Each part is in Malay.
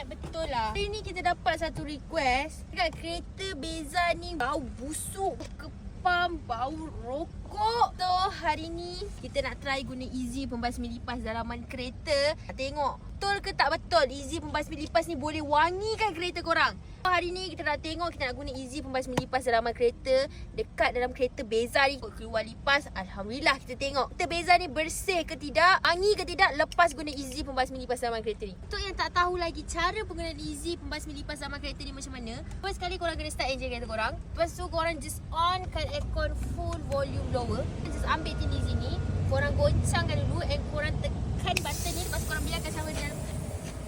betul lah. Hari ni kita dapat satu request dekat kereta Beza ni bau busuk, kepam, bau rokok. So hari ni kita nak try guna Easy pembasmi lipas dalaman kereta. Tengok betul ke tak betul Easy pembasmi lipas ni boleh wangikan kereta korang. Hari ni kita nak tengok, kita nak guna Easy pembasmi lipas dalaman kereta dekat dalam kereta Beza ni. Keluar lipas, Alhamdulillah kita tengok kereta Beza ni bersih ke tidak, wangi ke tidak lepas guna Easy pembasmi lipas dalaman kereta ni. Untuk yang tak tahu lagi cara penggunaan Easy pembasmi lipas dalaman kereta ni macam mana, first kali korang kena start enjin kereta korang. Lepas tu korang just on kan aircon full volume lower. Just ambil tin Easy ni, korang goncangkan dulu and korang tekan button ni. Lepas korang biarkan sama dalam,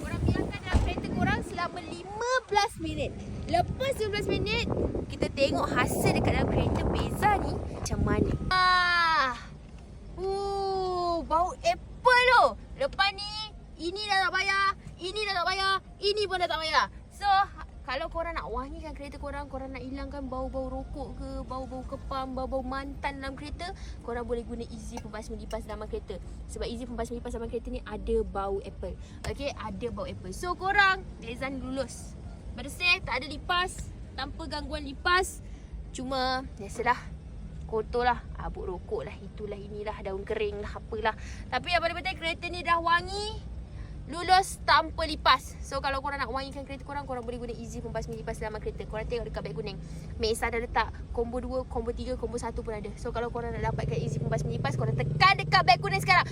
korang biarkan dalam kereta korang selama 15 minit. Lepas 15 minit, kita tengok hasil dekat dalam kereta Beza ni macam mana. Bau apple tu. Lepas ni, ini dah tak payah, ini dah tak payah, ini pun dah tak payah. So, kalau korang nak wangikan kereta korang, korang nak hilangkan bau-bau rokok ke, bau-bau kepam, bau-bau mantan dalam kereta, korang boleh guna Easy pembasmi lipas dalam kereta. Sebab Easy pembasmi lipas dalam kereta ni ada bau apple. Okay, ada bau apple. So, korang Beza ni lulus. Bersih, tak ada lipas, tanpa gangguan lipas. Cuma, biasalah, kotor lah, abuk rokok lah, itulah inilah, daun kering lah, apalah. Tapi yang paling penting kereta ni dah wangi, lulus tanpa lipas. So kalau korang nak wangikan kereta korang, korang boleh guna Easy pembasmi lipas dalam kereta. Korang tengok dekat beg kuning, Mesa dah letak combo 2, combo 3, combo 1 pun ada. So kalau korang nak dapatkan Easy pembasmi lipas, korang tekan dekat beg kuning sekarang.